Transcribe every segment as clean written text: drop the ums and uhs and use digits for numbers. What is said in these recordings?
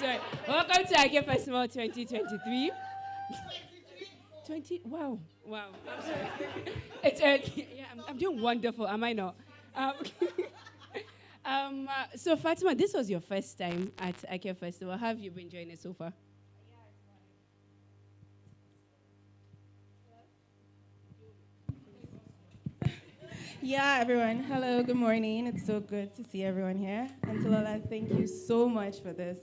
sorry. Welcome to Ake Festival 2023. 20, wow, wow. I'm sorry. It's early. Yeah, I'm doing wonderful, am I not? Um, so Fatima, this was your first time at Ake Festival. How have you been enjoying it so far? Yeah, everyone. Hello, good morning. It's so good to see everyone here. And Talola, thank you so much for this.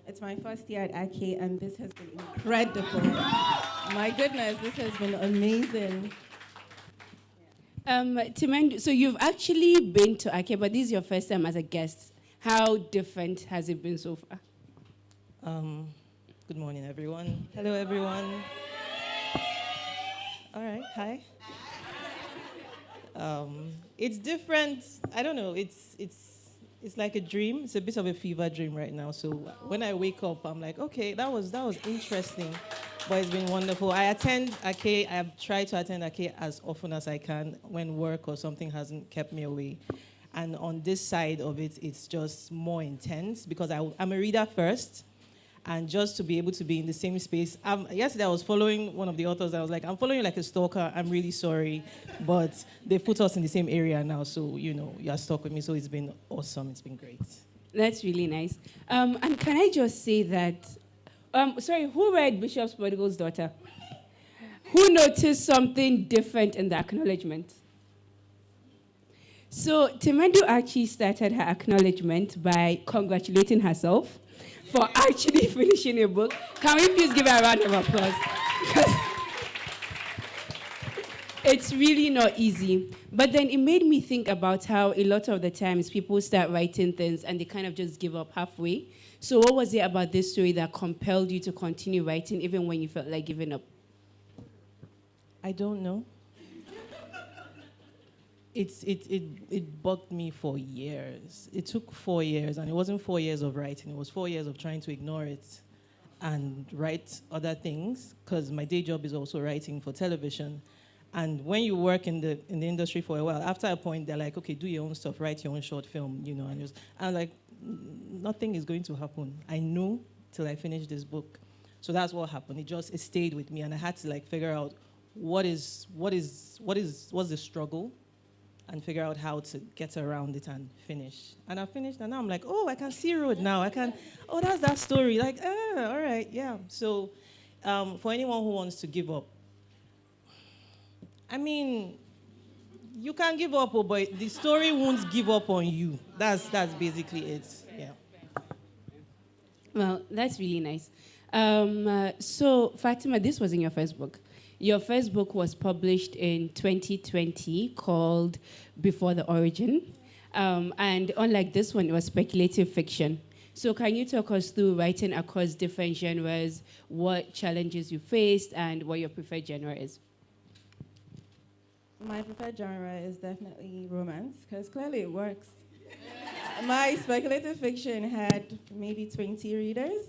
It's my first year at Ake, and this has been incredible. My goodness, this has been amazing. Timendu, so you've actually been to Ake, but this is your first time as a guest. How different has it been so far? Um, Good morning, everyone. Hello, everyone. All right, hi. It's different. I don't know. It's like a dream. It's a bit of a fever dream right now. So when I wake up, I'm like, okay, that was interesting, but it's been wonderful. I attend Ake. I've tried to attend Ake as often as I can when work or something hasn't kept me away. And on this side of it, it's just more intense because I'm a reader first. And just to be able to be in the same space. Yesterday I was following one of the authors. I was like, I'm following you like a stalker. I'm really sorry. But they've put us in the same area now. So, you're stuck with me. So it's been awesome. It's been great. That's really nice. And can I just say that, sorry, who read Bishop's Prodigal's Daughter? Who noticed something different in the acknowledgement? So Timendu actually started her acknowledgement by congratulating herself for actually finishing a book. Can we please give her a round of applause? Because it's really not easy. But then it made me think about how a lot of the times people start writing things and they kind of just give up halfway. So what was it about this story that compelled you to continue writing even when you felt like giving up? I don't know. It bugged me for years. It took 4 years, and it wasn't 4 years of writing. It was 4 years of trying to ignore it and write other things, because my day job is also writing for television. And when you work in the industry for a while, after a point, they're like, okay, do your own stuff, write your own short film, and I'm like, nothing is going to happen. I know till I finish this book. So that's what happened. It stayed with me, and I had to figure out what's the struggle, and figure out how to get around it and finish. And I finished, and now I'm like, oh, I can see road now. That's that story. All right, yeah. So for anyone who wants to give up, I mean, you can give up, but the story won't give up on you. That's basically it, yeah. Well, that's really nice. So Fatima, this was in your first book. Your first book was published in 2020 called Before the Origin. And unlike this one, it was speculative fiction. So can you talk us through writing across different genres, what challenges you faced, and what your preferred genre is? My preferred genre is definitely romance, because clearly it works. My speculative fiction had maybe 20 readers.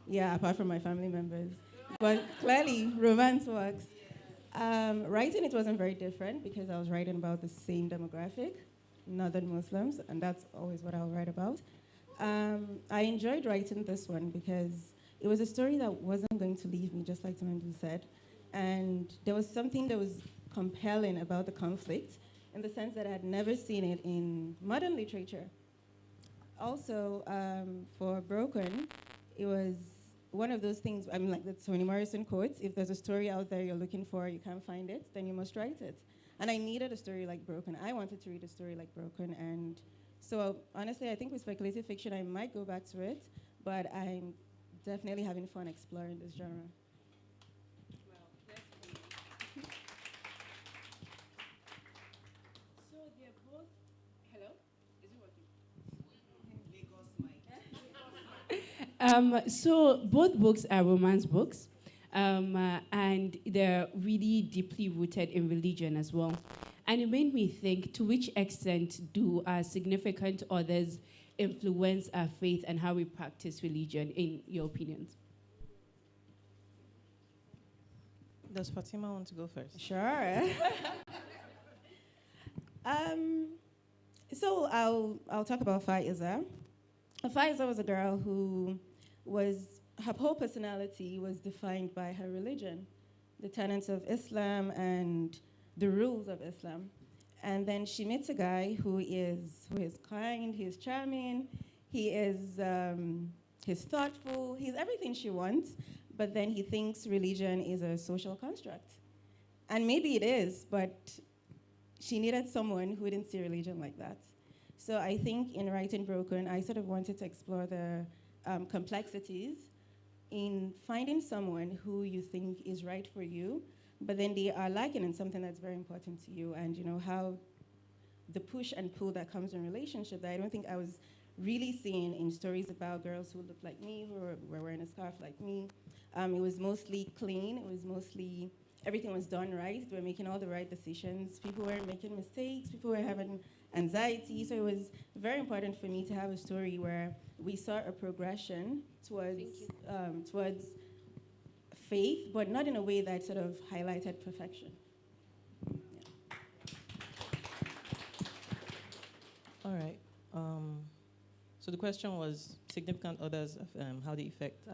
Yeah, apart from my family members. But clearly, romance works. Writing, it wasn't very different because I was writing about the same demographic, Northern Muslims, and that's always what I'll write about. I enjoyed writing this one because it was a story that wasn't going to leave me, just like Tamandu said. And there was something that was compelling about the conflict in the sense that I had never seen it in modern literature. Also, for Broken, it was one of those things, like the Toni Morrison quotes, if there's a story out there you're looking for, you can't find it, then you must write it. And I needed a story like Broken. I wanted to read a story like Broken. And so honestly, I think with speculative fiction, I might go back to it, but I'm definitely having fun exploring this genre. So they're both, hello? Is it working? So both books are romance books, and they're really deeply rooted in religion as well. And it made me think, to which extent do our significant others influence our faith and how we practice religion, in your opinions? Does Fatima want to go first? Sure. So I'll talk about Faiza. Faiza was a girl who was her whole personality was defined by her religion, the tenets of Islam and the rules of Islam. And then she meets a guy who is kind, he's charming, he's thoughtful, he's everything she wants, but then he thinks religion is a social construct. And maybe it is, but she needed someone who didn't see religion like that. So I think in Writing Broken, I sort of wanted to explore the complexities in finding someone who you think is right for you, but then they are lacking in something that's very important to you, and how the push and pull that comes in relationship that I don't think I was really seeing in stories about girls who looked like me, who were wearing a scarf like me. It was mostly clean. It was mostly, everything was done right. They were making all the right decisions. People weren't making mistakes. People were having anxiety. So it was very important for me to have a story where we saw a progression towards faith, but not in a way that sort of highlighted perfection. Yeah. All right. So the question was significant others, how they affect.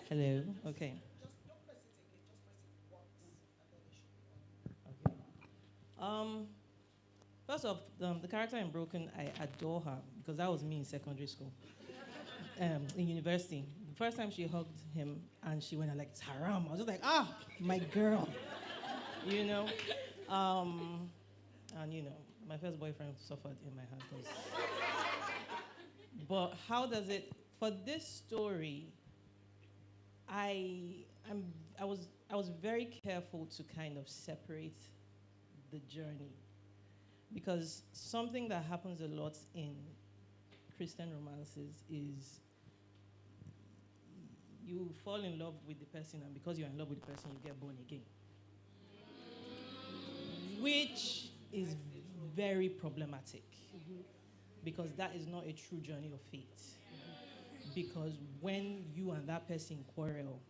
Hello. Okay. Okay. First off, the character in Broken, I adore her because that was me in secondary school. In university, the first time she hugged him and she went like, it's haram. I was just like, my girl, And my first boyfriend suffered in my hand. But how does it? For this story, I was very careful to kind of separate the journey, because something that happens a lot in Christian romances is you fall in love with the person, and because you're in love with the person, you get born again, which is very problematic, because that is not a true journey of faith. Because when you and that person quarrel,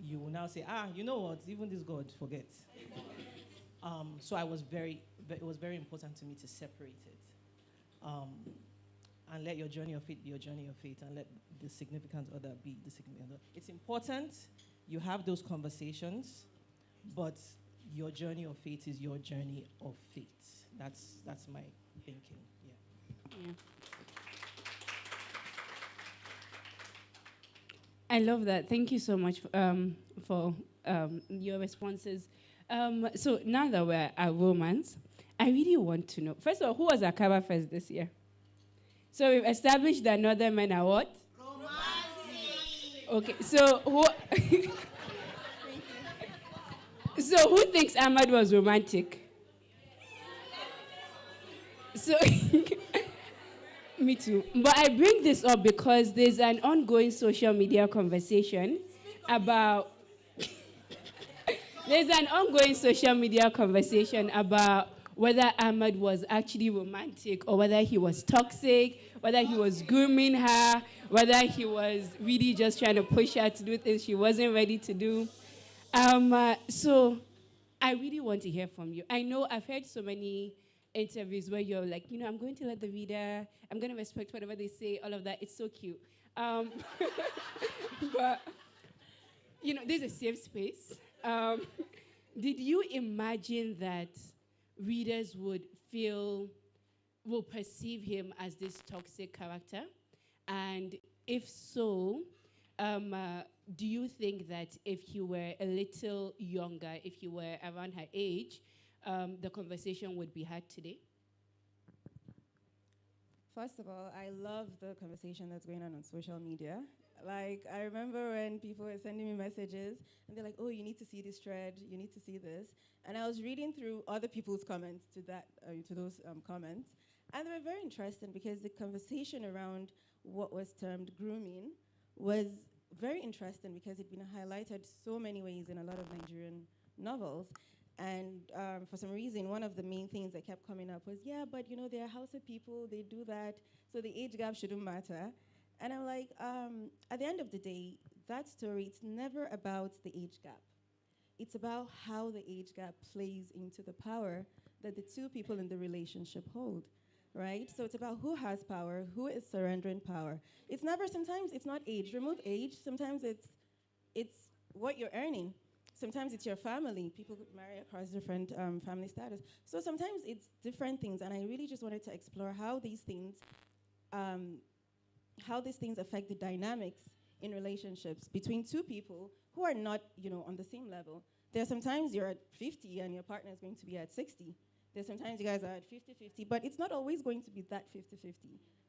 you will now say, you know what, even this God forgets. So it was very important to me to separate it. And let your journey of faith be your journey of faith, and let the significant other be the significant other. It's important you have those conversations, but your journey of faith is your journey of faith. That's my thinking. Yeah. I love that. Thank you so much for your responses. So now that we're at romance, I really want to know. First of all, who was at Kaba Fest this year? So we've established that northern men are what? Romantic. Okay, so who? So who thinks Ahmed was romantic? So, me too. But I bring this up because there's an ongoing social media conversation about whether Ahmed was actually romantic or whether he was toxic, whether he was grooming her, whether he was really just trying to push her to do things she wasn't ready to do. So I really want to hear from you. I know I've heard so many interviews where you're like, I'm going to let the reader, I'm going to respect whatever they say, all of that. It's so cute. But, there's a safe space. Did you imagine that readers would perceive him as this toxic character? And if so, do you think that if he were a little younger, if he were around her age, the conversation would be had today? First of all, I love the conversation that's going on social media. Like, I remember when people were sending me messages, and they're like, oh, you need to see this thread, you need to see this. And I was reading through other people's comments to those comments, and they were very interesting because the conversation around what was termed grooming was very interesting because it'd been highlighted so many ways in a lot of Nigerian novels. And for some reason, one of the main things that kept coming up was, but they're Hausa people, they do that, so the age gap shouldn't matter. And I'm like, at the end of the day, that story, it's never about the age gap. It's about how the age gap plays into the power that the two people in the relationship hold. right? So it's about who has power, who is surrendering power. It's never, sometimes it's not age. Remove age. Sometimes it's what you're earning. Sometimes it's your family. People marry across different family status. So sometimes it's different things. And I really just wanted to explore um, how these things affect the dynamics in relationships between two people who are not, on the same level. There's sometimes you're at 50 and your partner is going to be at 60. There's sometimes you guys are at 50-50, but it's not always going to be that 50-50.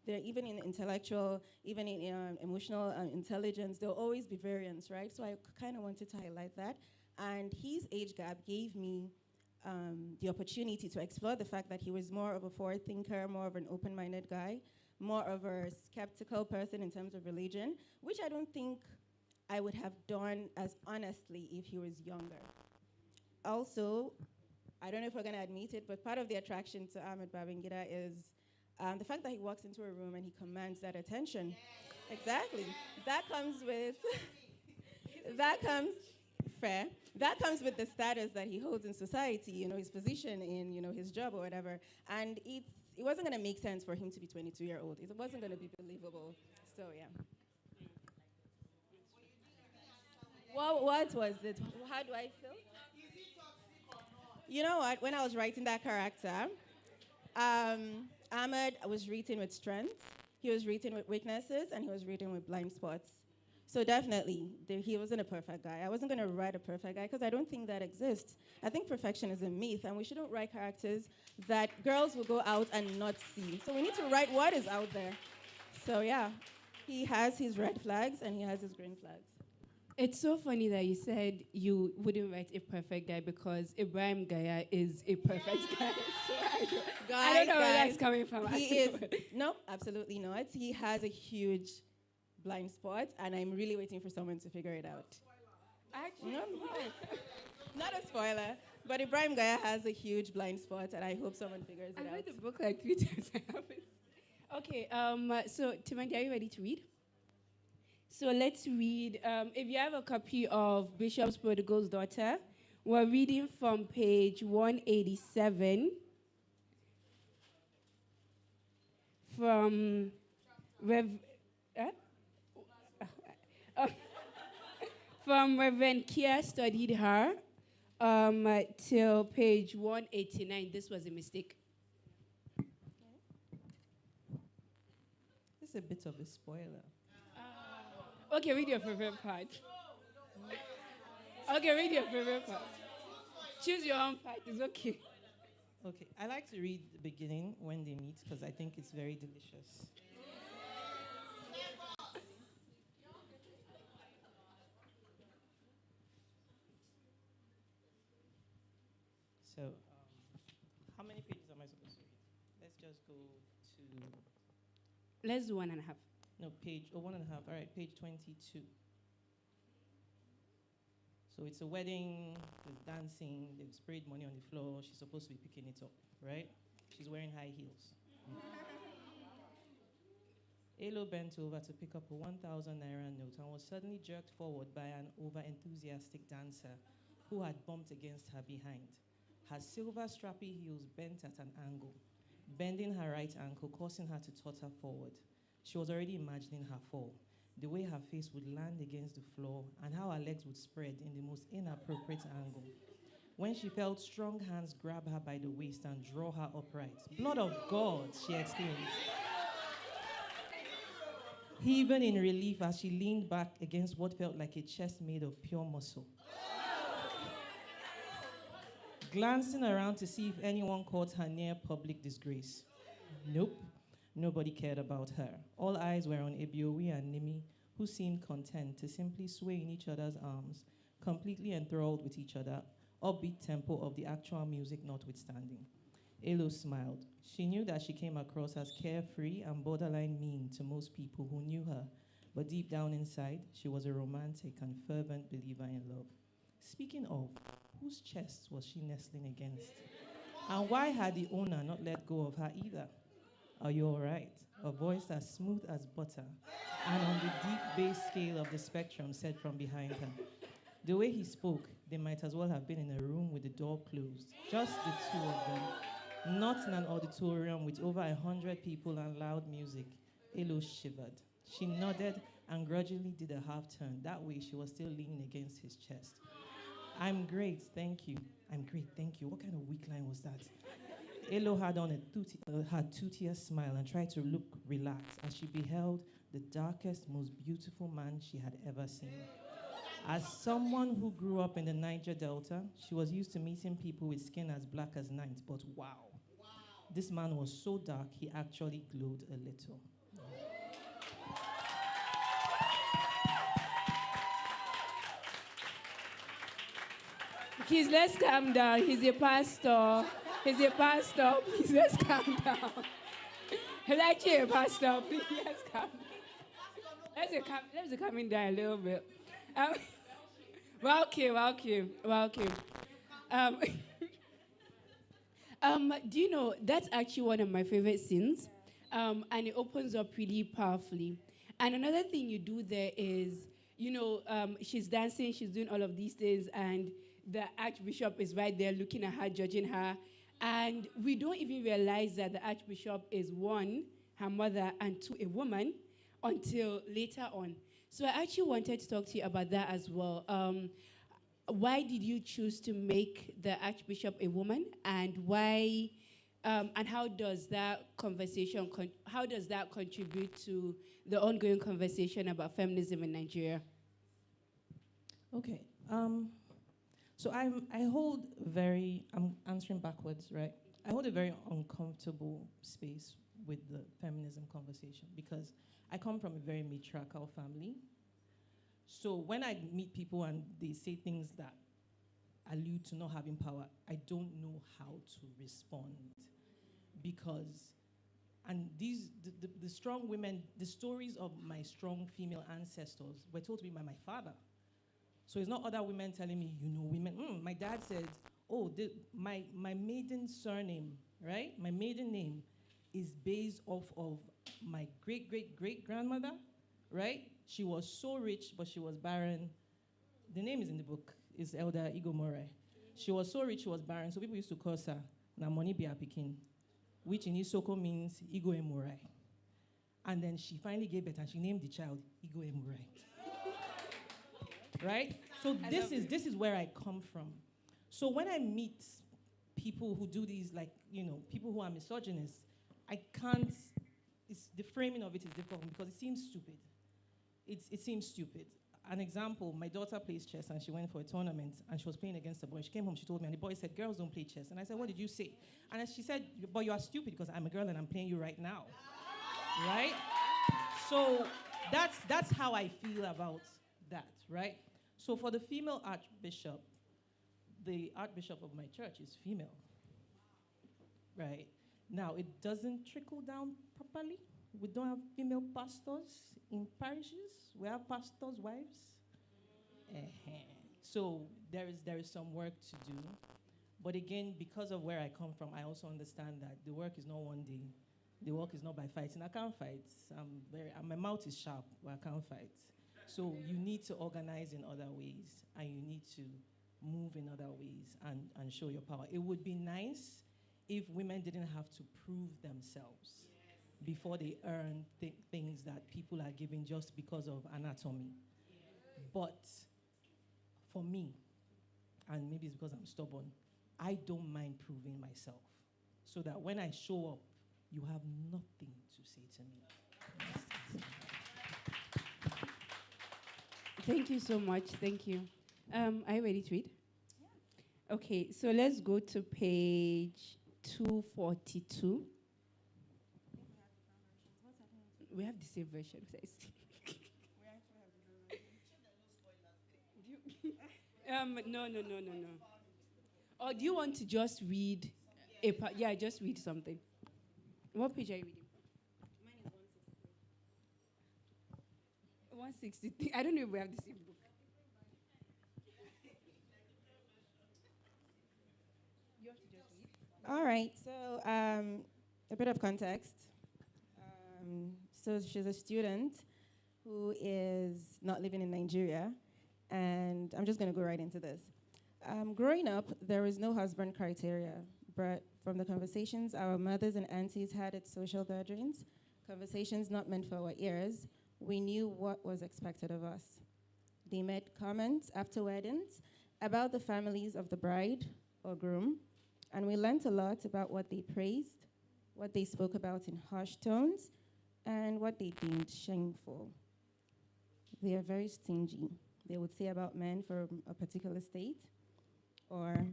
There, even in intellectual, even in emotional intelligence, there'll always be variance, right? So I kind of wanted to highlight that. And his age gap gave me the opportunity to explore the fact that he was more of a forward thinker, more of an open-minded guy, more of a skeptical person in terms of religion, which I don't think I would have done as honestly if he was younger. Also, I don't know if we're going to admit it, but part of the attraction to Ahmed Babangida is the fact that he walks into a room and he commands that attention. Yeah. Exactly. That comes with, that comes, fair, that comes with the status that he holds in society, his position in, his job or whatever. And it wasn't going to make sense for him to be 22-year-old. It wasn't going to be believable. So, yeah. What was it? How do I feel? You know what? When I was writing that character, Ahmed was written with strengths, he was written with weaknesses, and he was written with blind spots. So definitely, he wasn't a perfect guy. I wasn't going to write a perfect guy because I don't think that exists. I think perfection is a myth, and we shouldn't write characters that girls will go out and not see. So we need to write what is out there. So yeah, he has his red flags and he has his green flags. It's so funny that you said you wouldn't write a perfect guy because Ibrahim Gaya is a perfect guy. So I don't know where that's coming from. He is. No, absolutely not. He has a huge blind spot, and I'm really waiting for someone to figure it out. Actually, No. Not a spoiler, but Ibrahim Gaya has a huge blind spot, and I hope someone figures it out. I read the book like 3 times. Okay, so Timothy, are you ready to read? So let's read. If you have a copy of Bishop's Prodigal's Daughter, we're reading from page 187 from from Reverend Kia Studied Her till page 189. This was a mistake. This is a bit of a spoiler. Okay, read your favorite part. Okay, read your favorite part. Choose your own part. It's okay. Okay, I like to read the beginning when they meet because I think it's very delicious. So, how many pages am I supposed to read? Let's just go to... Let's do 1.5. No, page, 1.5. All right, page 22. So it's a wedding, there's dancing, they've sprayed money on the floor. She's supposed to be picking it up, right? She's wearing high heels. Elo bent over to pick up a 1,000 naira note and was suddenly jerked forward by an over-enthusiastic dancer who had bumped against her behind. Her silver strappy heels bent at an angle, bending her right ankle, causing her to totter forward. She was already imagining her fall, the way her face would land against the floor and how her legs would spread in the most inappropriate angle. When she felt strong hands grab her by the waist and draw her upright. "Blood of God," she exclaimed, heaving in relief as she leaned back against what felt like a chest made of pure muscle. Glancing around to see if anyone caught her near public disgrace. Nope, nobody cared about her. All eyes were on Ebiowi and Nimi, who seemed content to simply sway in each other's arms, completely enthralled with each other, upbeat tempo of the actual music notwithstanding. Elo smiled. She knew that she came across as carefree and borderline mean to most people who knew her, but deep down inside, she was a romantic and fervent believer in love. Speaking of, whose chest was she nestling against? And why had the owner not let go of her either? "Are you all right?" A voice as smooth as butter and on the deep bass scale of the spectrum said from behind her. The way he spoke, they might as well have been in a room with the door closed, just the two of them. Not in an auditorium with over 100 people and loud music. Elo shivered. She nodded and grudgingly did a half turn. That way, she was still leaning against his chest. I'm great, thank you. I'm great, thank you. What kind of weak line was that? Elo had on her two-tier smile and tried to look relaxed as she beheld the darkest, most beautiful man she had ever seen. As someone who grew up in the Niger Delta, she was used to meeting people with skin as black as night, but wow. This man was so dark, he actually glowed a little. Please, let's calm down. He's a pastor. Please, let's calm down. He's actually a pastor. Please, let's calm down. Let's calm down a little bit. Welcome. Um, do you know, that's actually one of my favorite scenes. And it opens up really powerfully. And another thing you do there is, she's dancing, she's doing all of these things, and the Archbishop is right there looking at her, judging her. And we don't even realize that the Archbishop is one, her mother, and two, a woman, until later on. So I actually wanted to talk to you about that as well. Why did you choose to make the Archbishop a woman, and why, and how does that conversation, how does that contribute to the ongoing conversation about feminism in Nigeria? Okay. So I'm answering backwards, right? I hold a very uncomfortable space with the feminism conversation because I come from a very matriarchal family. So when I meet people and they say things that allude to not having power, I don't know how to respond because, and the strong women, the stories of my strong female ancestors were told to me by my father. So it's not other women telling me, women. My dad said, my maiden surname, right? My maiden name is based off of my great-great-great-grandmother, right? She was so rich, but she was barren. The name is in the book. It's Elder Igo Morai. She was so rich, she was barren, so people used to call her Na Money Be a Pikin, which in Isoko means Igo Emurai. And then she finally gave birth and she named the child Igo Emurai. Right? So this is where I come from. So when I meet people who do these, people who are misogynists, I can't, the framing of it is difficult because it seems stupid. It seems stupid. An example, my daughter plays chess and she went for a tournament and she was playing against a boy. She came home, she told me, and the boy said, girls don't play chess. And I said, what did you say? And she said, but you are stupid because I'm a girl and I'm playing you right now. Right? So that's how I feel about that, right? So for the female archbishop, the archbishop of my church is female, right? Now, it doesn't trickle down properly. We don't have female pastors in parishes. We have pastors' wives. So there is some work to do. But again, because of where I come from, I also understand that the work is not one day. The work is not by fighting. I can't fight. My mouth is sharp, but I can't fight. So you need to organize in other ways, and you need to move in other ways and show your power. It would be nice if women didn't have to prove themselves before they earn things that people are giving just because of anatomy. But for me, and maybe it's because I'm stubborn, I don't mind proving myself so that when I show up, you have nothing to say to me. Thank you so much. Thank you. Are you ready to read? Yeah. Okay, so let's go to page 242. We have the same version. We actually have the same version. No. Or do you want to just read a part? Yeah, just read something. What page are you reading? 163. I don't know if we have the same book. You have to just read. All right, so a bit of context. So she's a student who is not living in Nigeria, and I'm just going to go right into this. Growing up, there is no husband criteria, but from the conversations our mothers and aunties had at social gatherings, conversations not meant for our ears, we knew what was expected of us. They made comments after weddings about the families of the bride or groom, and we learned a lot about what they praised, what they spoke about in harsh tones, and what they deemed shameful. They are very stingy. They would say about men from a particular state, or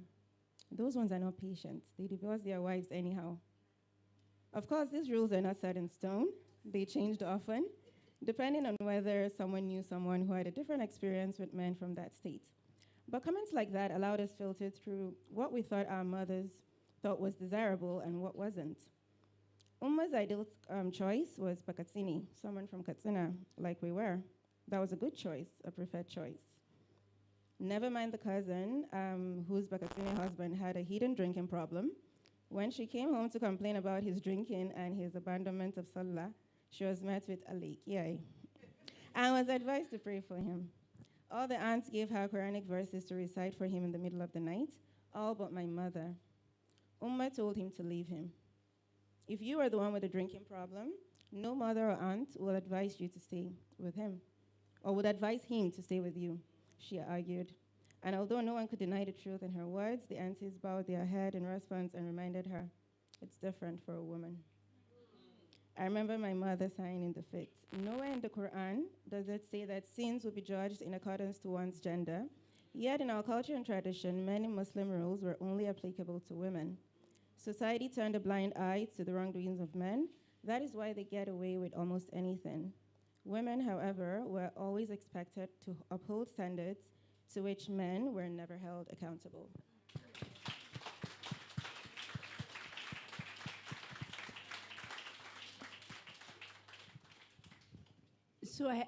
those ones are not patient. They divorce their wives anyhow. Of course, these rules are not set in stone. They changed often, depending on whether someone knew someone who had a different experience with men from that state. But comments like that allowed us filter through what we thought our mothers thought was desirable and what wasn't. Umma's ideal choice was Bakatsini, someone from Katsina, like we were. That was a good choice, a preferred choice. Never mind the cousin whose Bakatsini husband had a hidden drinking problem. When she came home to complain about his drinking and his abandonment of Salah, she was met with a lake, yay, and was advised to pray for him. All the aunts gave her Quranic verses to recite for him in the middle of the night, all but my mother. Umma told him to leave him. If you are the one with a drinking problem, no mother or aunt will advise you to stay with him, or would advise him to stay with you, she argued. And although no one could deny the truth in her words, the aunties bowed their head in response and reminded her, it's different for a woman. I remember my mother sighing in defeat. Nowhere in the Quran does it say that sins will be judged in accordance to one's gender, yet in our culture and tradition, many Muslim rules were only applicable to women. Society turned a blind eye to the wrongdoings of men. That is why they get away with almost anything. Women, however, were always expected to uphold standards to which men were never held accountable. So I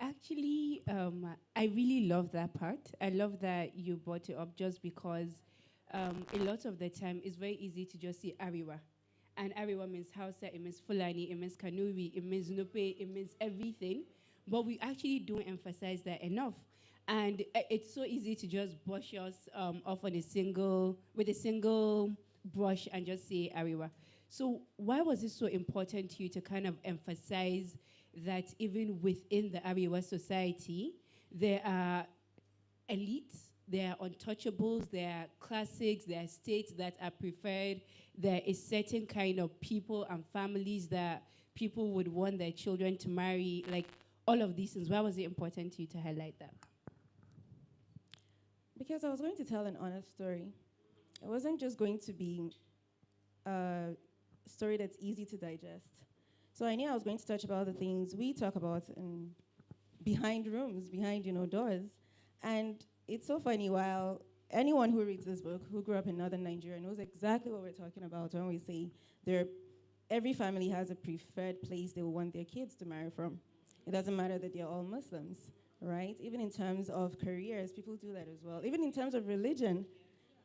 really love that part. I love that you brought it up just because a lot of the time it's very easy to just see Ariwa. And Ariwa means Hausa, it means Fulani, it means Kanuri, it means Nupe, it means everything. But we actually don't emphasize that enough. And it's so easy to just brush us off with a single brush and just say Ariwa. So why was it so important to you to kind of emphasize that even within the Ariwa society, there are elites, there are untouchables, there are classics, there are states that are preferred, there is certain kind of people and families that people would want their children to marry, like all of these things. Why was it important to you to highlight that? Because I was going to tell an honest story. It wasn't just going to be a story that's easy to digest. So I knew I was going to touch about the things we talk about in behind rooms, behind doors. And it's so funny, while anyone who reads this book, who grew up in northern Nigeria, knows exactly what we're talking about when we say every family has a preferred place they will want their kids to marry from. It doesn't matter that they're all Muslims, right? Even in terms of careers, people do that as well. Even in terms of religion,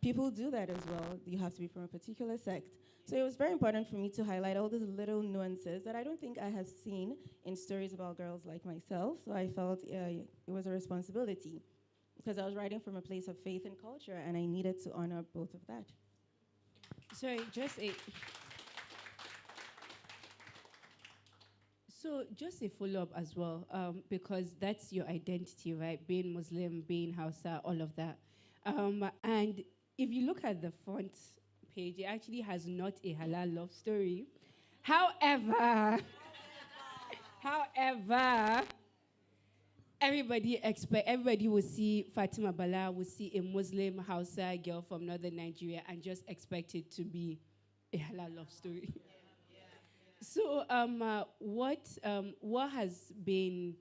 people do that as well. You have to be from a particular sect. So it was very important for me to highlight all these little nuances that I don't think I have seen in stories about girls like myself. So I felt it was a responsibility because I was writing from a place of faith and culture, and I needed to honor both of that. Sorry, just a follow-up as well, because that's your identity, right? Being Muslim, being Hausa, all of that. And if you look at the front page, it actually has not a halal love story. However, everybody will see Fatima Bala, will see a Muslim Hausa girl from northern Nigeria and just expect it to be a halal love story. So, what has been,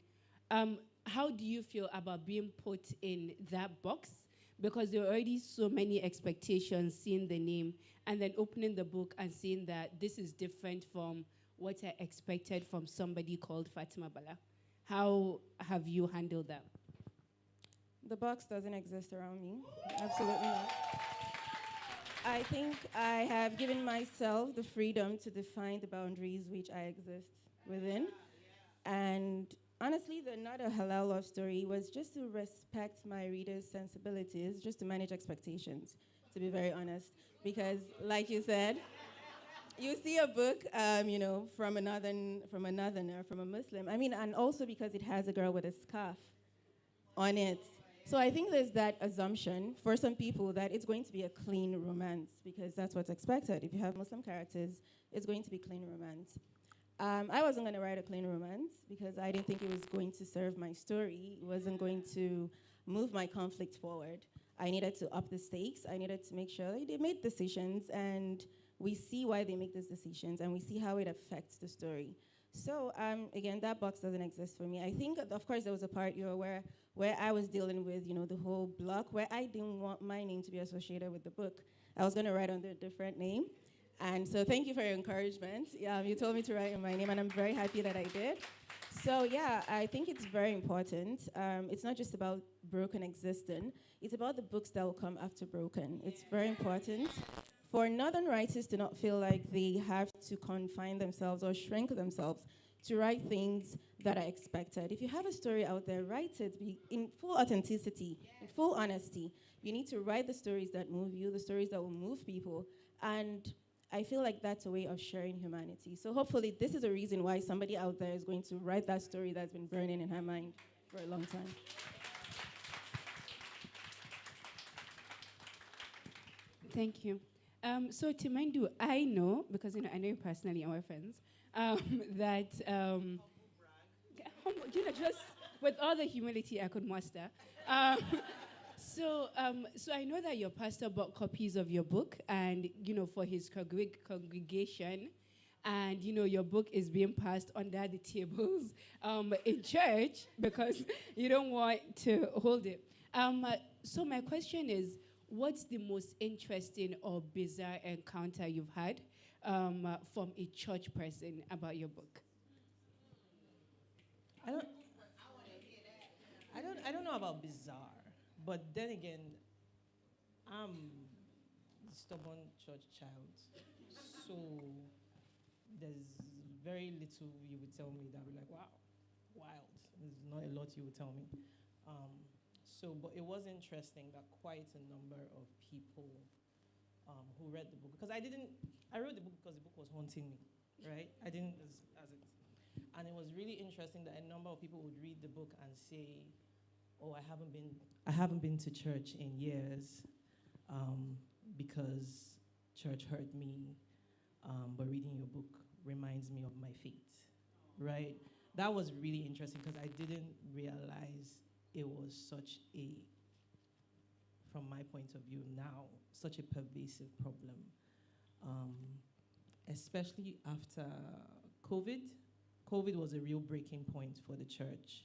how do you feel about being put in that box? Because there are already so many expectations, seeing the name, and then opening the book and seeing that this is different from what I expected from somebody called Fatima Bala. How have you handled that? The box doesn't exist around me. Absolutely not. I think I have given myself the freedom to define the boundaries which I exist within. And honestly, the Not a Halal Love Story was just to respect my readers' sensibilities, just to manage expectations, to be very honest. Because, like you said, you see a book, from a northerner, from a Muslim. I mean, and also because it has a girl with a scarf on it. So I think there's that assumption for some people that it's going to be a clean romance because that's what's expected. If you have Muslim characters, it's going to be clean romance. I wasn't going to write a clean romance because I didn't think it was going to serve my story. It wasn't going to move my conflict forward. I needed to up the stakes. I needed to make sure that they made decisions and we see why they make those decisions and we see how it affects the story. So again, that box doesn't exist for me. I think, of course, there was a part where I was dealing with, the whole block where I didn't want my name to be associated with the book. I was going to write under a different name. And so thank you for your encouragement. You told me to write in my name, and I'm very happy that I did. So yeah, I think it's very important. It's not just about Broken existing. It's about the books that will come after Broken. It's very important for Northern writers to not feel like they have to confine themselves or shrink themselves to write things that are expected. If you have a story out there, write it in full authenticity, in full honesty. You need to write the stories that move you, the stories that will move people. And I feel like that's a way of sharing humanity. So hopefully this is a reason why somebody out there is going to write that story that's been burning in her mind for a long time. Thank you. So Timandu, I know, because I know you personally and we're friends, that just with all the humility I could muster. So I know that your pastor bought copies of your book, and for his congregation, and your book is being passed under the tables in church because you don't want to hold it. So my question is, what's the most interesting or bizarre encounter you've had from a church person about your book? I don't know about bizarre, but then again, I'm a stubborn church child, so there's very little you would tell me that would be like, wow, wild. There's not a lot you would tell me. But it was interesting that quite a number of people who read the book, because I wrote the book because the book was haunting me, right? I didn't, as it, and it was really interesting that a number of people would read the book and say, oh, I haven't been to church in years because church hurt me, but reading your book reminds me of my faith, right? That was really interesting because I didn't realize it was from my point of view now, such a pervasive problem, especially after COVID. COVID was a real breaking point for the church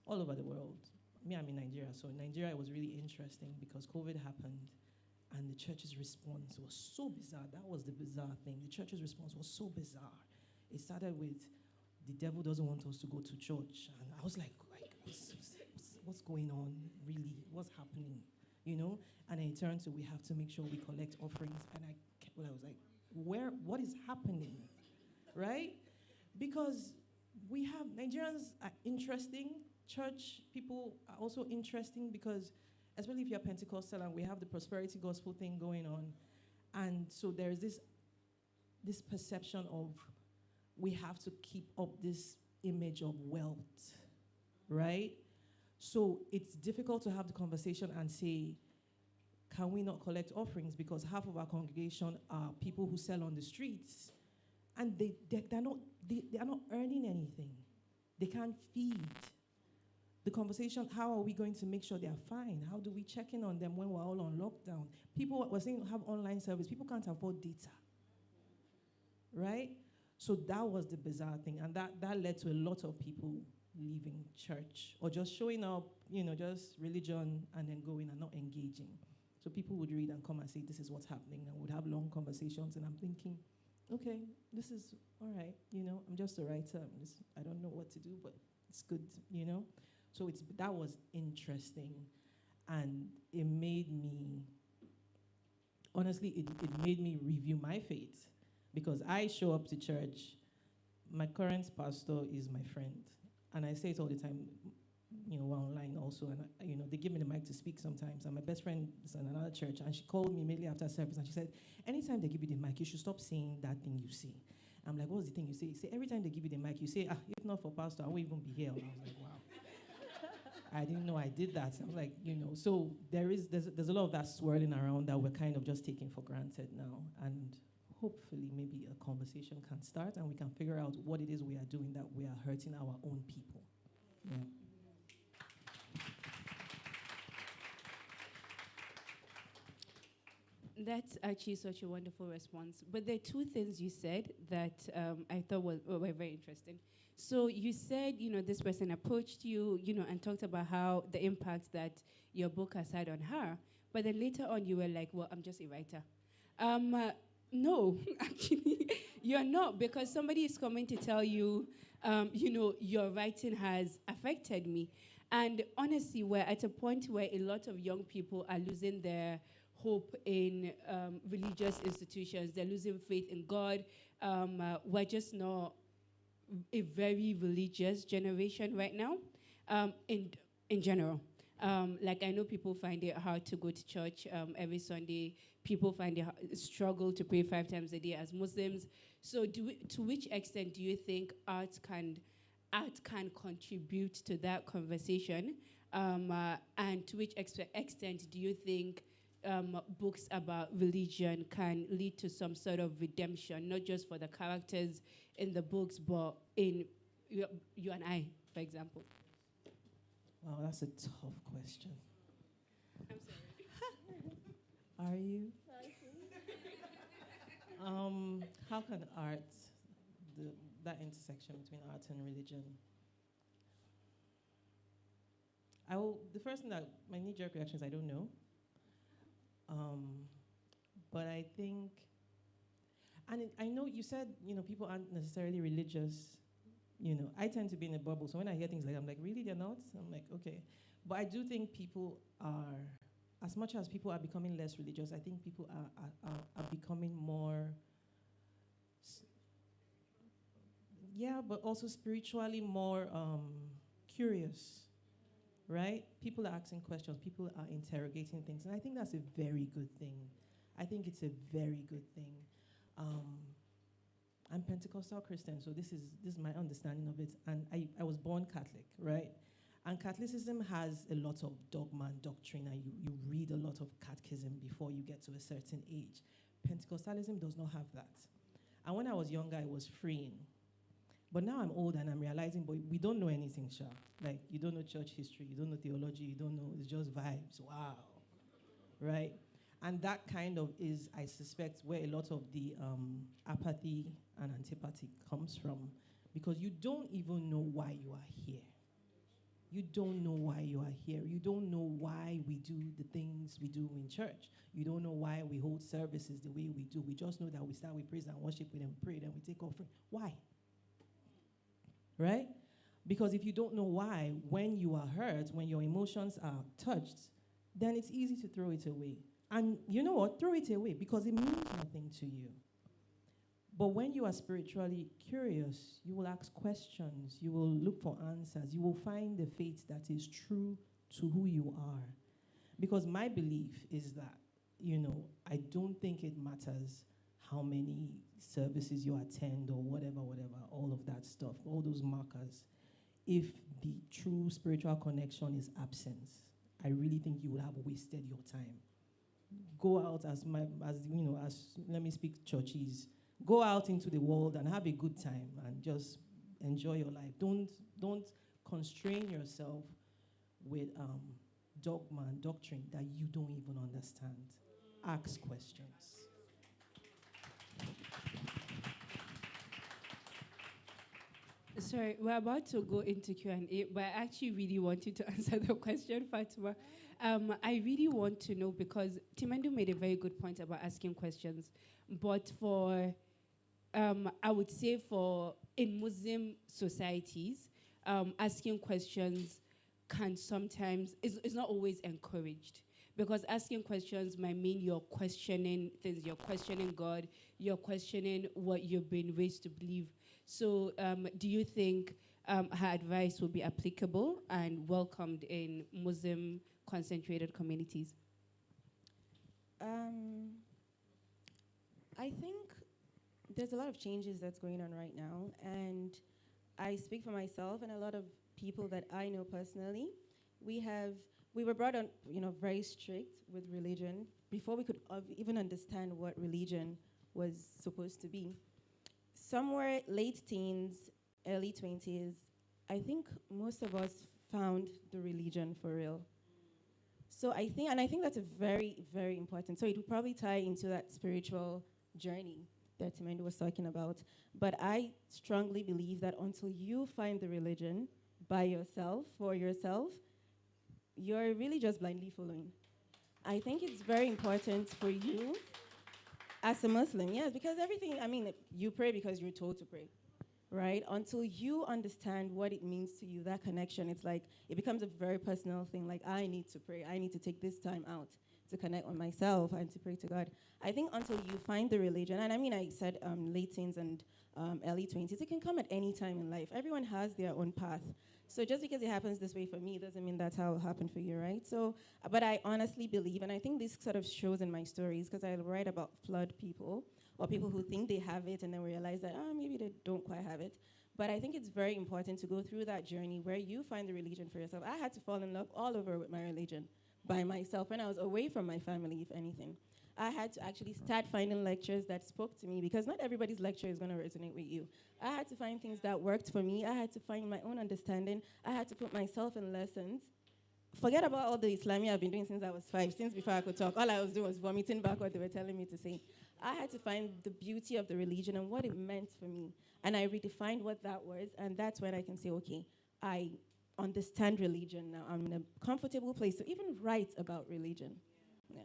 all over the world. I'm in Nigeria, so in Nigeria it was really interesting because COVID happened and the church's response was so bizarre. That was the bizarre thing. The church's response was so bizarre. It started with, the devil doesn't want us to go to church. And I was like what's going on, really? What's happening? And then it turned to, we have to make sure we collect offerings. And I was like, what is happening, right? Because Nigerians are interesting. Church people are also interesting because, especially if you're Pentecostal and we have the prosperity gospel thing going on. And so there's this perception of we have to keep up this image of wealth, right? So it's difficult to have the conversation and say, can we not collect offerings? Because half of our congregation are people who sell on the streets and they're not earning anything. They can't feed. The conversation, how are we going to make sure they're fine? How do we check in on them when we're all on lockdown? People were saying have online service. People can't afford data, right? So that was the bizarre thing. And that led to a lot of people leaving church or just showing up, just religion and then going and not engaging. So people would read and come and say, this is what's happening, and would have long conversations. And I'm thinking, okay, this is all right. I'm just a writer. I don't know what to do, but it's good, So that was interesting. And it made me, honestly, it made me review my faith. Because I show up to church, my current pastor is my friend. And I say it all the time, we're online also, and they give me the mic to speak sometimes. And my best friend is in another church, and she called me immediately after service, and she said, anytime they give you the mic, you should stop saying that thing you say. I'm like, what's the thing you say? Say every time they give you the mic, you say, if not for pastor, I won't even be here. And I was like, wow. I didn't know I did that. I was like, so there's a lot of that swirling around that we're kind of just taking for granted now. And hopefully maybe a conversation can start and we can figure out what it is we are doing that we are hurting our own people. Yeah. That's actually such a wonderful response. But there are two things you said that I thought were very interesting. So you said, this person approached you, and talked about how the impact that your book has had on her. But then later on, you were like, well, I'm just a writer. No, actually, you're not, because somebody is coming to tell you, your writing has affected me. And honestly, we're at a point where a lot of young people are losing their hope in religious institutions. They're losing faith in God. We're just not a very religious generation right now, in general. Like, I know people find it hard to go to church every Sunday. People find it struggle to pray 5 times a day as Muslims. So to which extent do you think art can contribute to that conversation? And to which extent do you think books about religion can lead to some sort of redemption, not just for the characters in the books, but in you and I, for example? Wow, that's a tough question. I'm sorry. Are you? How can art, that intersection between art and religion? The first thing that my knee-jerk reaction is I don't know. But I think, and I know you said, people aren't necessarily religious. I tend to be in a bubble, so when I hear things like that, I'm like, really, they're not? I'm like, okay. But I do think people are, as much as people are becoming less religious, I think people are becoming more, but also spiritually more curious. Right? People are asking questions. People are interrogating things. And I think that's a very good thing. I think it's a very good thing. I'm Pentecostal Christian, so this is my understanding of it. And I was born Catholic, right? And Catholicism has a lot of dogma and doctrine, and you read a lot of catechism before you get to a certain age. Pentecostalism does not have that. And when I was younger, it was freeing. But now I'm old and I'm realizing, but we don't know anything, Sha. Like, you don't know church history, you don't know theology, you don't know, it's just vibes. Wow. Right? And that kind of is, I suspect, where a lot of the apathy and antipathy comes from. Because you don't even know why you are here. You don't know why you are here. You don't know why we do the things we do in church. You don't know why we hold services the way we do. We just know that we start with praise and worship, and then we pray, then we take offering. Why? Right? Because if you don't know why, when you are hurt, when your emotions are touched, then it's easy to throw it away. And you know what? Throw it away because it means nothing to you. But when you are spiritually curious, you will ask questions, you will look for answers, you will find the faith that is true to who you are. Because my belief is that, I don't think it matters how many services you attend or whatever, all of that stuff, all those markers. If the true spiritual connection is absent, I really think you would have wasted your time. Go out as let me speak churches, go out into the world and have a good time and just enjoy your life. Don't constrain yourself with dogma and doctrine that you don't even understand. Ask questions. Sorry, we're about to go into Q&A, but I actually really want you to answer the question, Fatima. I really want to know, because Timendu made a very good point about asking questions, but I would say in Muslim societies, asking questions can sometimes, is not always encouraged. Because asking questions might mean you're questioning things, you're questioning God, you're questioning what you've been raised to believe. So, do you think her advice will be applicable and welcomed in Muslim concentrated communities? I think there's a lot of changes that's going on right now, and I speak for myself and a lot of people that I know personally. We were brought on, very strict with religion before we could even understand what religion was supposed to be. Somewhere late teens, early 20s, I think most of us found the religion for real. So I think that's a very, very important. So it would probably tie into that spiritual journey that Timendu was talking about. But I strongly believe that until you find the religion by yourself, for yourself, you're really just blindly following. I think it's very important for you as a Muslim, yes, because you pray because you're told to pray, right? Until you understand what it means to you, that connection, it's like, it becomes a very personal thing. Like, I need to pray. I need to take this time out to connect with myself and to pray to God. I think until you find the religion, and I said late teens and early 20s, it can come at any time in life. Everyone has their own path. So just because it happens this way for me doesn't mean that's how it happened for you, right? So, but I honestly believe, and I think this sort of shows in my stories, because I write about flawed people, or people who think they have it and then realize that, maybe they don't quite have it. But I think it's very important to go through that journey where you find the religion for yourself. I had to fall in love all over with my religion by myself when I was away from my family, if anything. I had to actually start finding lectures that spoke to me, because not everybody's lecture is going to resonate with you. I had to find things that worked for me. I had to find my own understanding. I had to put myself in lessons. Forget about all the Islami I've been doing since I was 5, since before I could talk. All I was doing was vomiting back what they were telling me to say. I had to find the beauty of the religion and what it meant for me. And I redefined what that was, and that's when I can say, okay, I understand religion now. I'm in a comfortable place to even write about religion. Yeah.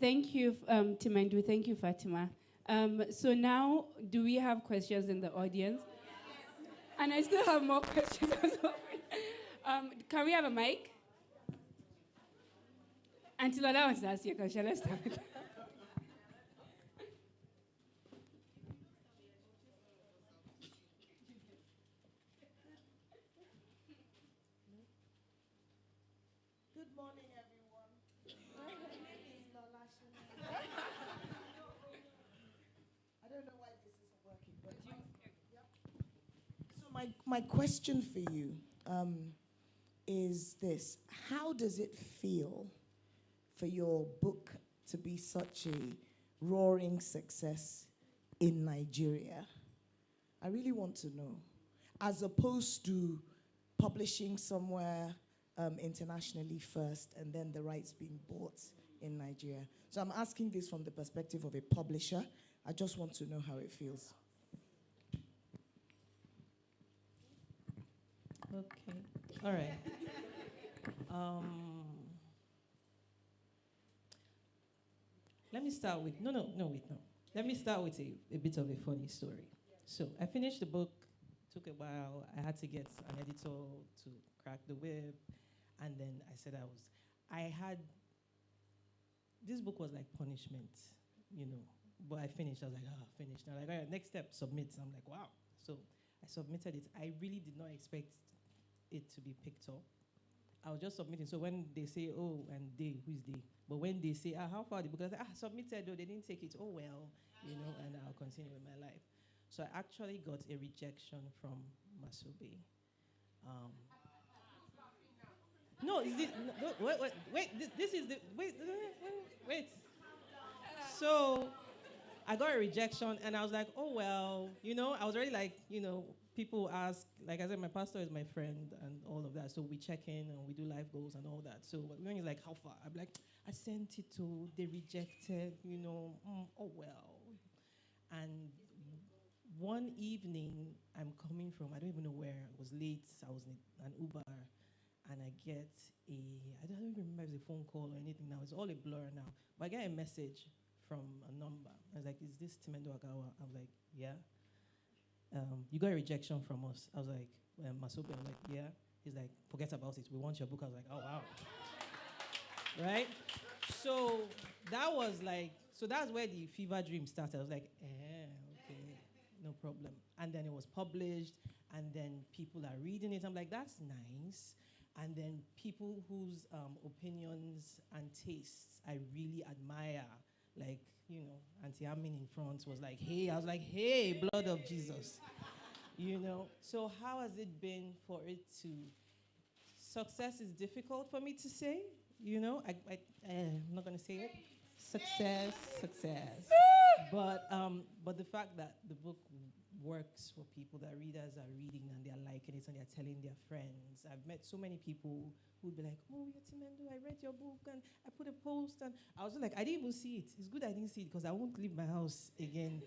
Thank you, Timendu. Thank you, Fatima. So now, do we have questions in the audience? And I still have more questions as well. Can we have a mic? Until Lola wants to ask you a question, let's start. Good morning, everyone. My name is Lola Shana. I don't know why this isn't working, but yep. So my question for you is this: how does it feel for your book to be such a roaring success in Nigeria? I really want to know, as opposed to publishing somewhere internationally first and then the rights being bought in Nigeria. So I'm asking this from the perspective of a publisher. I just want to know how it feels. Okay. All right. Let me start with, wait. Let me start with a bit of a funny story. So I finished the book, took a while. I had to get an editor to crack the whip. And then I said this book was like punishment, But I finished. I was like, finished. And I'm like, all right, next step, submit. I'm like, wow. So I submitted it. I really did not expect it to be picked up. I was just submitting. So when they say, oh, and they, who is they? But when they say, how far the book? I was like, submitted, though, they didn't take it. Oh, well, and I'll continue with my life. So I actually got a rejection from Masube. No, is this, no, wait, this is the, wait. So I got a rejection, and I was like, oh, well, I was already like, people ask, like I said, my pastor is my friend and all of that, so we check in and we do life goals and all that. So when he's like, how far? I'm like, I sent it to, they rejected, oh, well. And one evening, I'm coming from, I don't even know where, it was late, I was in an Uber, and I get I don't even remember if it's a phone call or anything now, it's all a blur now, but I get a message from a number. I was like, is this Timendu Agawa? I'm like, yeah. you got a rejection from us. I was like, Masope, I was like, yeah. He's like, forget about it. We want your book. I was like, oh, wow. Right? So that was like, so that's where the fever dream started. I was like, okay, no problem. And then it was published, and then people are reading it. I'm like, that's nice. And then people whose opinions and tastes I really admire, like, Auntie Amin in front was like, hey, I was like, hey, blood of Jesus. So how has it been for it to, success is difficult for me to say, I'm not going to say it. Success. But the fact that the book works for people, that readers are reading and they're liking it and they're telling their friends. I've met so many people who'd be like, oh, Yatimendo, I read your book and I put a post, and I was like, I didn't even see it. It's good I didn't see it because I won't leave my house again,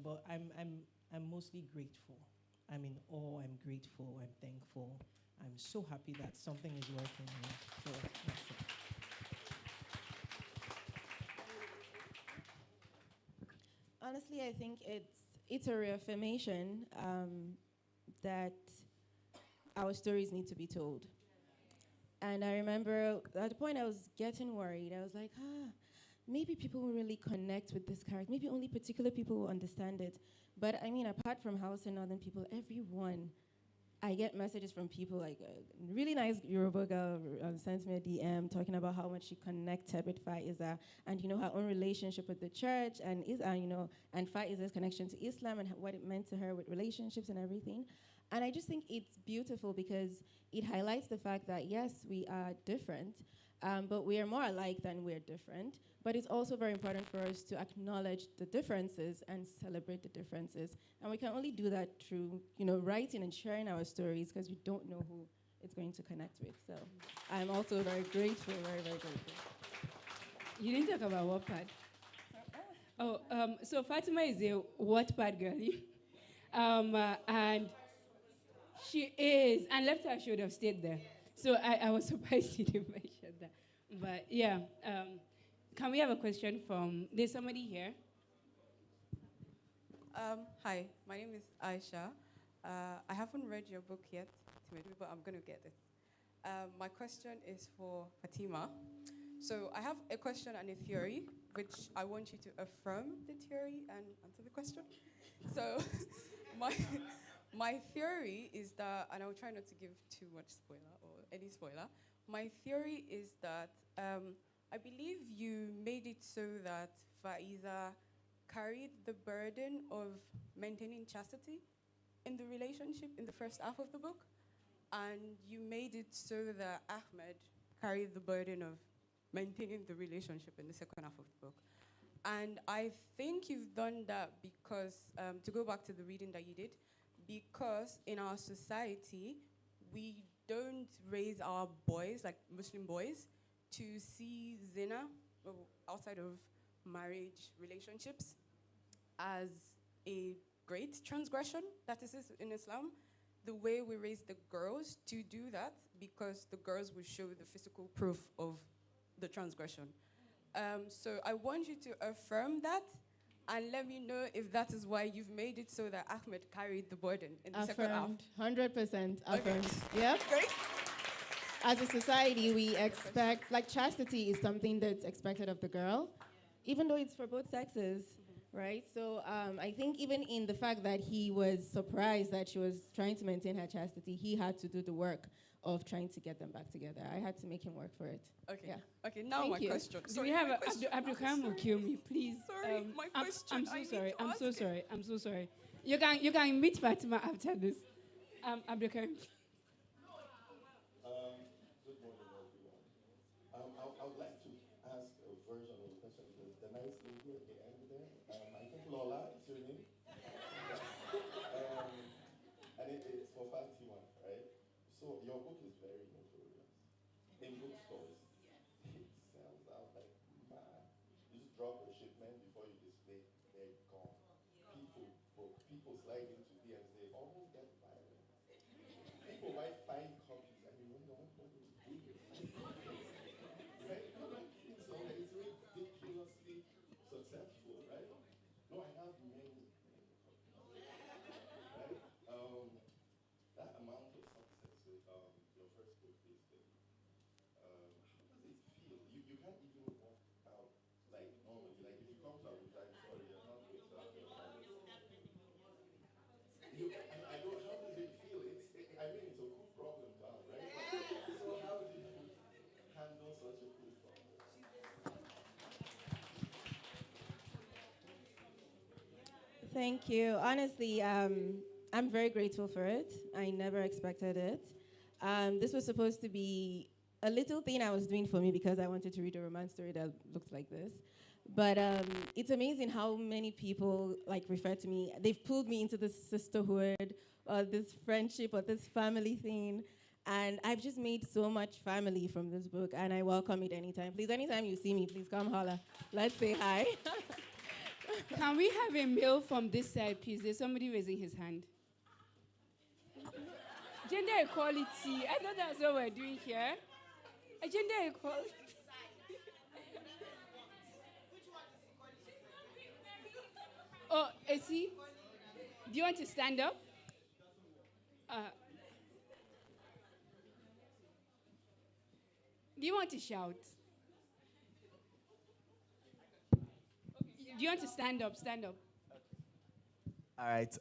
but I'm mostly grateful. I'm in awe, I'm grateful, I'm thankful. I'm so happy that something is working. So, that's it. Honestly, I think it's a reaffirmation that our stories need to be told. And I remember at the point I was getting worried. I was like, maybe people will really connect with this character. Maybe only particular people will understand it. But I mean, apart from House and Northern people, everyone, I get messages from people like a really nice Yoruba girl sent me a DM talking about how much she connected with Faiza and, her own relationship with the church and, and Faiza's connection to Islam and what it meant to her with relationships and everything. And I just think it's beautiful because it highlights the fact that, yes, we are different, but we are more alike than we're different. But it's also very important for us to acknowledge the differences and celebrate the differences. And we can only do that through, writing and sharing our stories because we don't know who it's going to connect with. So I'm also very grateful, very, very grateful. You didn't talk about Wattpad. So Fatima is a Wattpad girlie. And she is, and left her, she would have stayed there. So I was surprised you didn't mention that. But yeah, can we have a question from, there's somebody here? Hi, my name is Aisha. I haven't read your book yet, Timothy, but I'm going to get it. My question is for Fatima. So I have a question and a theory, which I want you to affirm the theory and answer the question. So my theory is that, and I'll try not to give too much spoiler or any spoiler. My theory is that I believe you made it so that Faiza carried the burden of maintaining chastity in the relationship in the first half of the book, and you made it so that Ahmed carried the burden of maintaining the relationship in the second half of the book. And I think you've done that because, to go back to the reading that you did, because in our society, we don't raise our boys, like Muslim boys, to see zina outside of marriage relationships as a great transgression that is in Islam. The way we raise the girls to do that, because the girls will show the physical proof of the transgression. So I want you to affirm that and let me know if that is why you've made it so that Ahmed carried the burden in the second half. 100% affirmed. Okay. Yeah. Great. As a society, we expect, like chastity is something that's expected of the girl, even though it's for both sexes, right? So I think even in the fact that he was surprised that she was trying to maintain her chastity, he had to do the work of trying to get them back together. I had to make him work for it. Okay. Yeah. Okay, now Thank my you. question. Do we have Abdul Karim will kill me, please? Sorry, my question. I'm so sorry. I'm so sorry. You can meet Fatima after this. Abdul Karim. Good morning, everyone. I would like to ask a version of the question because the nice lady at the end there, I think Lola is your name. And it's for Fatima, right? So your book is very notorious in bookstores. It sells out like mad. You just drop a shipment before you display, they're gone. People slide into DMs, they almost get violent. People buy 5 copies and you wonder what they do. Right? No, so it's ridiculously successful, right? No, I have many copies. Right? I don't, how does it feel? I mean, it's a cool problem to have, right? So how did you handle such a cool problem? Thank you. Honestly, I'm very grateful for it. I never expected it. This was supposed to be a little thing I was doing for me because I wanted to read a romance story that looked like this. But it's amazing how many people like refer to me. They've pulled me into this sisterhood, or this friendship, or this family thing. And I've just made so much family from this book, and I welcome it anytime. Please, anytime you see me, please come holla. Let's say hi. Can we have a mail from this side, please? There's somebody raising his hand. Gender equality. I thought that's what we're doing here. Gender equality. Oh, Essie, do you want to stand up? Do you want to shout? Do you want to stand up? Stand up. All right.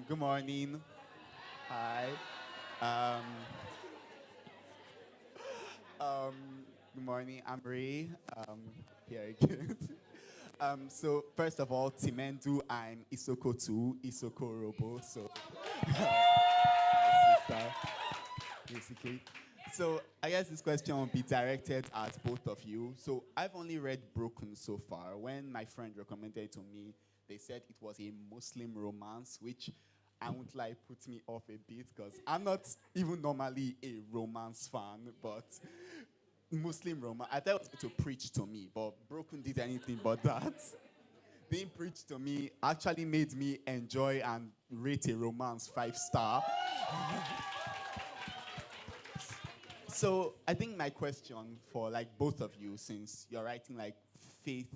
Good morning. Hi. Good morning. I'm Ray. Here again. So first of all, Timendu, I'm Isoko too. Isoko Robo. So my sister, basically. So I guess this question will be directed at both of you. So I've only read Broken so far. When my friend recommended it to me, they said it was a Muslim romance, which I won't lie, put me off a bit because I'm not even normally a romance fan, but Muslim romance, I thought it was going to preach to me, but Broken did anything but that. Being preached to me actually made me enjoy and rate a romance 5-star. So I think my question for like both of you, since you're writing like faith,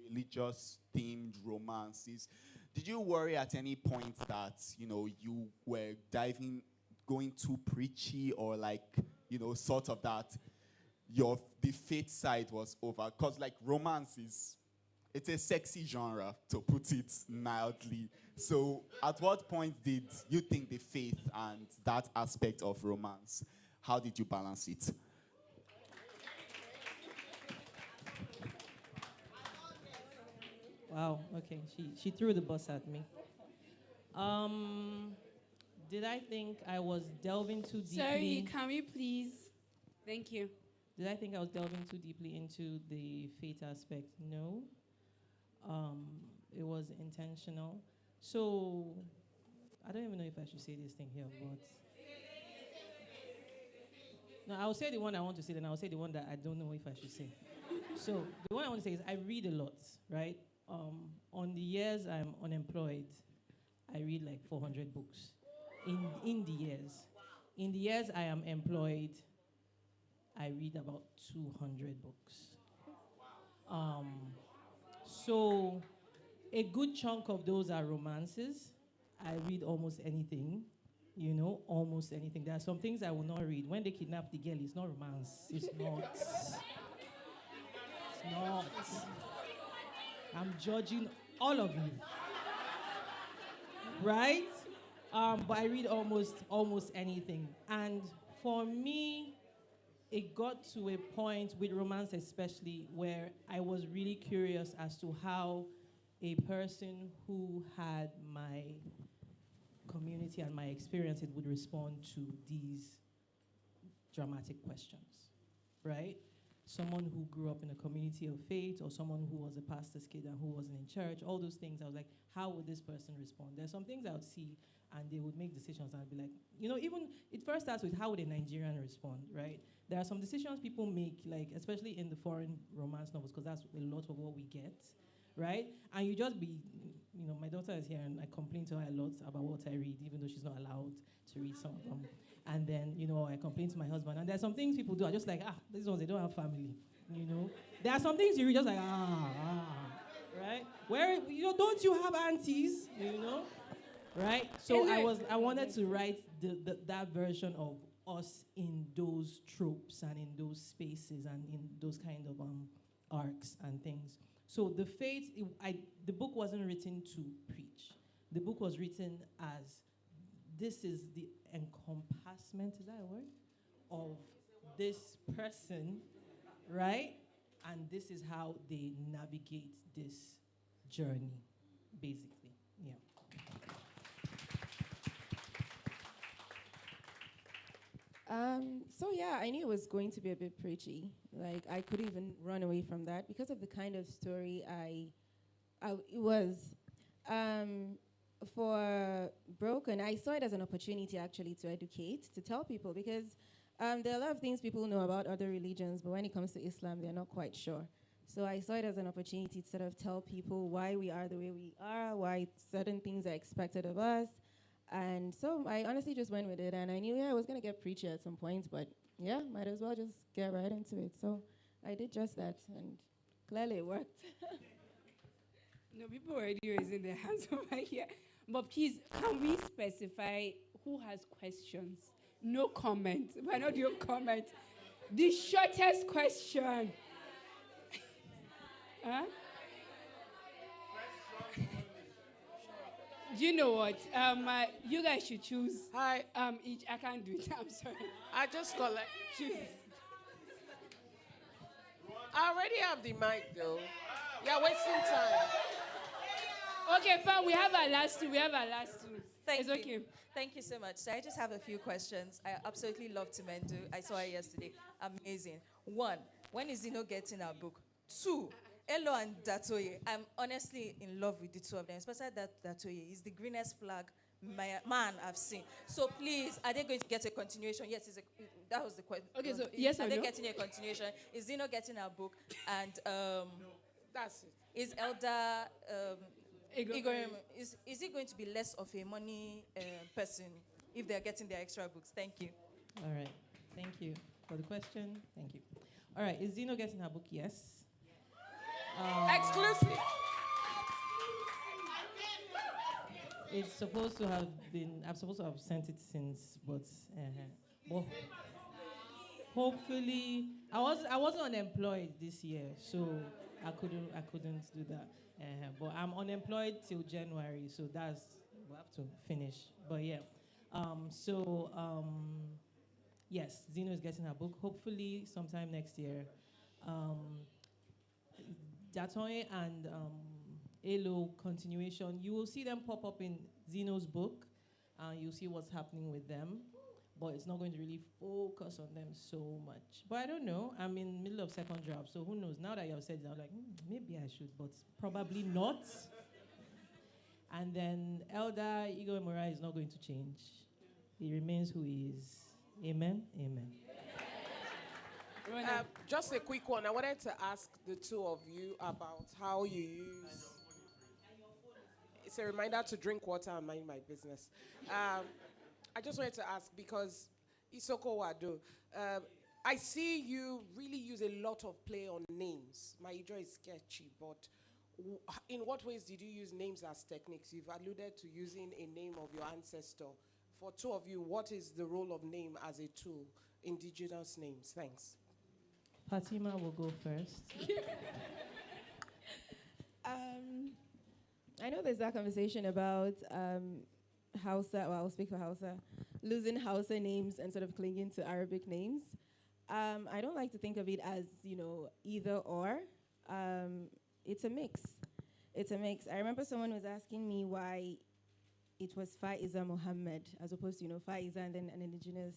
religious themed romances, did you worry at any point that, you were going too preachy or like, sort of that the faith side was over? Because like romance it's a sexy genre, to put it mildly. So at what point did you think the faith and that aspect of romance, how did you balance it? Wow, okay. She threw the bus at me. Um, did I think I was delving too deeply? Sorry, can we please? Thank you. Did I think I was delving too deeply into the faith aspect? No. It was intentional. So, I don't even know if I should say this thing here, but... No, I'll say the one I want to say, then I'll say the one that I don't know if I should say. So, the one I want to say is I read a lot, right? On the years I'm unemployed, I read like 400 books. In the years. In the years I am employed, I read about 200 books. So a good chunk of those are romances. I read almost anything, almost anything. There are some things I will not read. When they kidnap the girl, it's not romance. It's not. It's not. I'm judging all of you. Right? But I read almost anything. And for me, it got to a point with romance especially where I was really curious as to how a person who had my community and my experience would respond to these dramatic questions, right? Someone who grew up in a community of faith or someone who was a pastor's kid and who wasn't in church, all those things, I was like, how would this person respond? There's some things I would see and they would make decisions and I'd be like, even it first starts with how would a Nigerian respond, right? There are some decisions people make, like especially in the foreign romance novels, because that's a lot of what we get, right? And you just be, my daughter is here and I complain to her a lot about what I read, even though she's not allowed to read some of them. And then, I complain to my husband. And there's some things people do, are just like, these ones, they don't have family, There are some things you read just like, right? Where, don't you have aunties, Right? So I wanted to write that version of us in those tropes and in those spaces and in those kind of arcs and things. So the faith, the book wasn't written to preach. The book was written as this is the encompassment, is that a word? Of this person, right? And this is how they navigate this journey, basically. Yeah. So yeah, I knew it was going to be a bit preachy. Like I couldn't even run away from that because of the kind of story it was. For Broken, I saw it as an opportunity actually to educate, to tell people, because there are a lot of things people know about other religions, but when it comes to Islam, they're not quite sure. So I saw it as an opportunity to sort of tell people why we are the way we are, why certain things are expected of us. And so I honestly just went with it, and I knew, I was going to get preachy at some point, but yeah, might as well just get right into it. So I did just that, and clearly it worked. No, people already raising their hands over here. But please, can we specify who has questions? No comment. Why not your comment? The shortest question. Huh? Do you know what? You guys should choose. Hi. Each. I can't do it. I'm sorry. I just collect. Choose. I already have the mic though. You're wasting time. Okay, fine. We have our last two. Thank It's you. okay. Thank you so much. So I just have a few questions. I absolutely love Timendu. I saw her yesterday. Amazing. One, when is Zeno getting our book? Two, Elo and Datoye. I'm honestly in love with the two of them, especially that Datoye. He's the greenest flag man I've seen. So please, are they going to get a continuation? Yes, that was the question. Okay, so yes or are they no? getting a continuation? Is Zeno getting our book? And That's it. is Elder Igor. is he going to be less of a money person if they're getting their extra books? Thank you. All right. Thank you for the question. Thank you. All right. Is Zeno getting her book? Yes. Exclusive. It's supposed to have been. I'm supposed to have sent it since, but hopefully, I wasn't unemployed this year, so I couldn't do that. But I'm unemployed till January, so we'll have to finish. But yeah, yes, Zeno is getting her book. Hopefully, sometime next year. Datoye and Elo continuation. You will see them pop up in Zeno's book. You'll see what's happening with them. But it's not going to really focus on them so much. But I don't know. I'm in the middle of second draft, so who knows? Now that you have said it, I'm like, maybe I should, but probably not. And then Elder Igor Mora is not going to change. He remains who he is. Amen? Amen. Just a quick one. I wanted to ask the two of you about how you use. It's a reminder to drink water and mind my business. I just wanted to ask because Isoko Wado, I see you really use a lot of play on names. My Ijo is sketchy, but in what ways did you use names as techniques? You've alluded to using a name of your ancestor. For two of you, what is the role of name as a tool? Indigenous names. Thanks. Fatima will go first. I know there's that conversation about Hausa, well, I'll speak for Hausa, losing Hausa names and sort of clinging to Arabic names. I don't like to think of it as, either or. It's a mix. It's a mix. I remember someone was asking me why it was Faiza Muhammad as opposed to, Faiza and then an indigenous.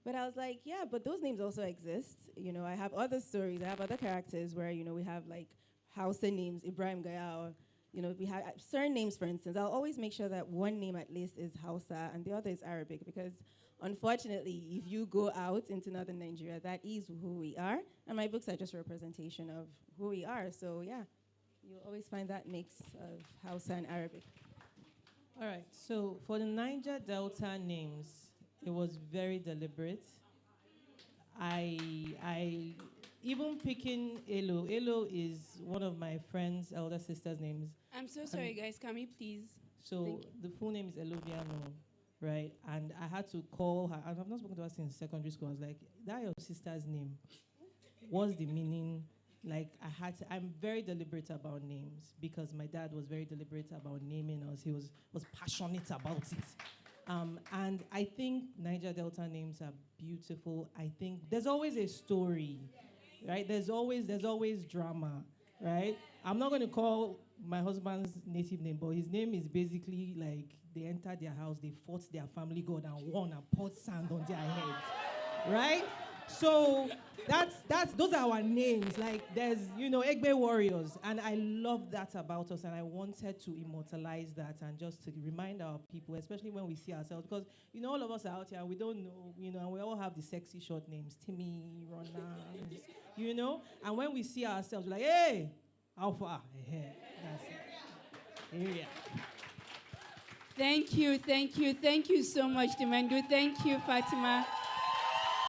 But I was like, yeah, but those names also exist. I have other stories. I have other characters where, we have like Hausa names, Ibrahim Gaya, we have certain names, for instance. I'll always make sure that one name at least is Hausa and the other is Arabic because unfortunately, if you go out into northern Nigeria, that is who we are. And my books are just a representation of who we are. So yeah, you'll always find that mix of Hausa and Arabic. All right, so for the Niger Delta names, it was very deliberate. I even picking Elo. Elo is one of my friend's elder sister's names. I'm so sorry, guys. Can we please? So the full name is Eloviano, right? And I had to call her. I've not spoken to her since secondary school. I was like, that your sister's name? What's the meaning? Like I'm very deliberate about names because my dad was very deliberate about naming us. He was passionate about it. And I think Niger Delta names are beautiful. I think there's always a story, right? There's always drama, right? I'm not going to call my husband's native name, but his name is basically like they entered their house, they fought their family god and won and poured sand on their heads, right? So those are our names. Like there's, Egbe warriors. And I love that about us. And I wanted to immortalize that and just to remind our people, especially when we see ourselves. Because, all of us are out here and we don't know, and we all have the sexy short names. Timmy, Rona, And when we see ourselves, we're like, hey, how far? That's it. Yeah. Thank you so much, Timendu. Thank you, Fatima.